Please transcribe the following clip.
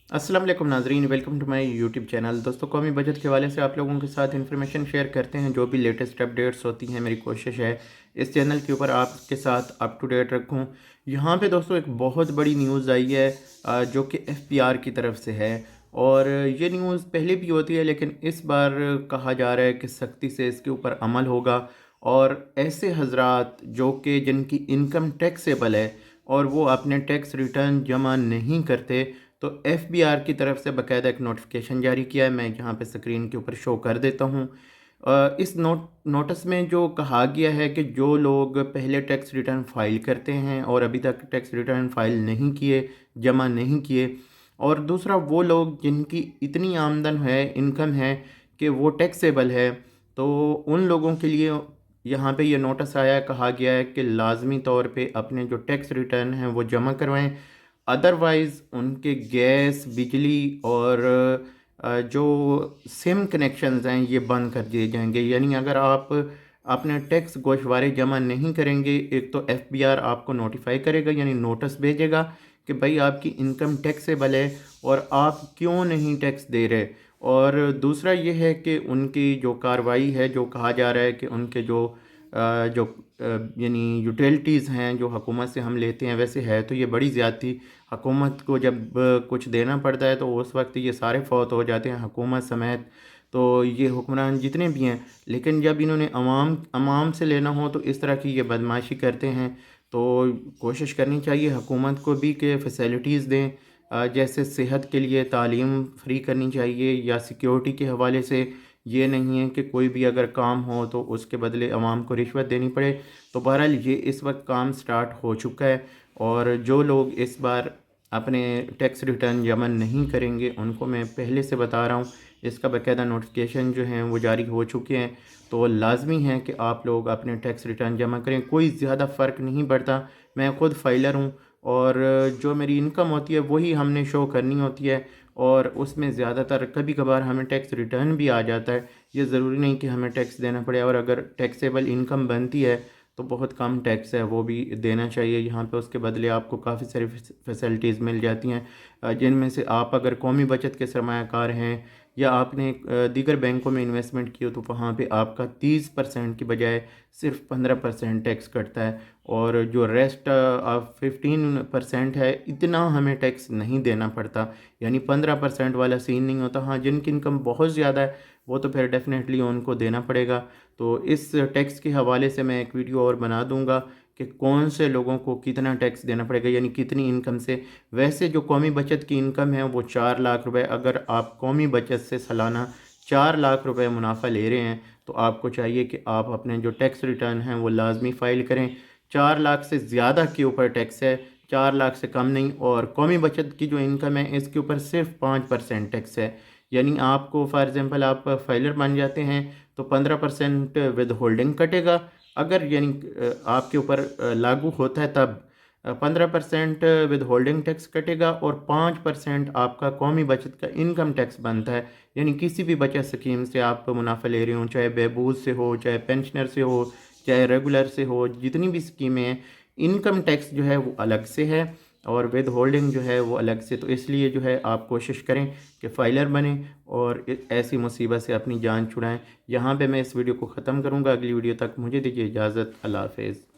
अस्सलाम वालेकुम नाज़रीन, welcome to my YouTube channel. दोस्तों, कौमी बजट के हवाले से आप लोगों के साथ इन्फॉर्मेशन शेयर करते हैं। जो भी लेटेस्ट अपडेट्स होती हैं, मेरी कोशिश है इस चैनल के ऊपर आपके साथ अप टू डेट रखूं। यहाँ पे दोस्तों एक बहुत बड़ी न्यूज़ आई है जो कि एफपीआर की तरफ से है। और ये न्यूज़ पहले भी होती है, लेकिन इस बार कहा जा रहा है कि सख्ती से इसके ऊपर अमल होगा। और ऐसे हजरात जो कि जिनकी इनकम टैक्सेबल है और वो अपने टैक्स रिटर्न जमा नहीं करते, तो एफबीआर की तरफ से बाकायदा एक नोटिफिकेशन जारी किया है। मैं यहाँ पे स्क्रीन के ऊपर शो कर देता हूँ। इस नोटिस में जो कहा गया है कि जो लोग पहले टैक्स रिटर्न फाइल करते हैं और अभी तक टैक्स रिटर्न फाइल नहीं किए, जमा नहीं किए, और दूसरा वो लोग जिनकी इतनी आमदन है, इनकम है कि वो टैक्सेबल है, तो उन लोगों के लिए यहाँ पे ये नोटिस आया, कहा गया है कि लाजमी तौर पे अपने जो टैक्स रिटर्न हैं वो जमा करवाएं। अदरवाइज़ उनके गैस, बिजली और जो सिम कनेक्शंस हैं ये बंद कर दिए जाएंगे। यानी अगर आप अपने टैक्स गोशवारे जमा नहीं करेंगे, एक तो एफबीआर आपको नोटिफाई करेगा, यानी नोटिस भेजेगा कि भाई आपकी इनकम टैक्सेबल है और आप क्यों नहीं टैक्स दे रहे। और दूसरा ये है कि उनकी जो कार्रवाई है, जो कहा जा रहा है कि उनके जो यानी यूटिलिटीज़ हैं जो हुकूमत से हम लेते हैं, वैसे है तो ये बड़ी ज़्यादती। हुकूमत को जब कुछ देना पड़ता है तो उस वक्त ये सारे फौत हो जाते हैं, हुकूमत समेत। तो ये हुक्मरान जितने भी हैं, लेकिन जब इन्होंने अवाम से लेना हो तो इस तरह की ये बदमाशी करते हैं। तो कोशिश करनी चाहिए हुकूमत को भी कि फ़ैसिलिटीज़ दें, जैसे सेहत के लिए तालीम फ्री करनी चाहिए, या सिक्योरिटी के हवाले से ये नहीं है कि कोई भी अगर काम हो तो उसके बदले अवाम को रिश्वत देनी पड़े। तो बहरहाल ये इस वक्त काम स्टार्ट हो चुका है, और जो लोग इस बार अपने टैक्स रिटर्न जमा नहीं करेंगे उनको मैं पहले से बता रहा हूँ, इसका बाकायदा नोटिफिकेशन जो हैं वो जारी हो चुके हैं। तो लाजमी है कि आप लोग अपने टैक्स रिटर्न जमा करें। कोई ज़्यादा फ़र्क नहीं पड़ता। मैं ख़ुद फाइलर हूँ और जो मेरी इनकम होती है वही हमने शो करनी होती है, और उसमें ज़्यादातर कभी कभार हमें टैक्स रिटर्न भी आ जाता है। ये ज़रूरी नहीं कि हमें टैक्स देना पड़े, और अगर टैक्सेबल इनकम बनती है तो बहुत कम टैक्स है वो भी देना चाहिए यहाँ पे। उसके बदले आपको काफ़ी सारी फैसिलिटीज़ मिल जाती हैं, जिनमें से आप अगर कौमी बचत के सरमायाकार हैं या आपने दीगर बैंकों में इन्वेस्टमेंट की हो तो वहाँ पे आपका 30% की बजाय सिर्फ 15% टैक्स कटता है, और जो रेस्ट 15% है, इतना हमें टैक्स नहीं देना पड़ता। यानी 15% वाला सीन नहीं होता। हाँ, जिनकी इनकम बहुत ज़्यादा है वो तो फिर डेफिनेटली उनको देना पड़ेगा। तो इस टैक्स के हवाले से मैं एक वीडियो और बना दूंगा कि कौन से लोगों को कितना टैक्स देना पड़ेगा, यानी कितनी इनकम से। वैसे जो कौमी बचत की इनकम है वो 4 लाख रुपए। अगर आप कौमी बचत से सालाना 4 लाख रुपए मुनाफा ले रहे हैं तो आपको चाहिए कि आप अपने जो टैक्स रिटर्न हैं वो लाजमी फ़ाइल करें। 4 लाख से ज़्यादा के ऊपर टैक्स है, 4 लाख से कम नहीं। और कौमी बचत की जो इनकम है इसके ऊपर सिर्फ 5% टैक्स है। यानी आपको फॉर एग्ज़ाम्पल आप फाइलर बन जाते हैं तो 15% विद होल्डिंग कटेगा। अगर यानी आपके ऊपर लागू होता है तब 15% विद होल्डिंग टैक्स कटेगा, और 5% आपका कौमी बचत का इनकम टैक्स बनता है। यानी किसी भी बचत स्कीम से आप मुनाफा ले रहे हो, चाहे बहबूद से हो, चाहे पेंशनर से हो, चाहे रेगुलर से हो, जितनी भी स्कीमें हैं, इनकम टैक्स जो है वो अलग से है और विद होल्डिंग जो है वो अलग से। तो इसलिए जो है आप कोशिश करें कि फाइलर बने और ऐसी मुसीबत से अपनी जान छुड़ाएं। यहाँ पे मैं इस वीडियो को ख़त्म करूँगा। अगली वीडियो तक मुझे दीजिए इजाज़त। अल्लाह हाफ़िज़।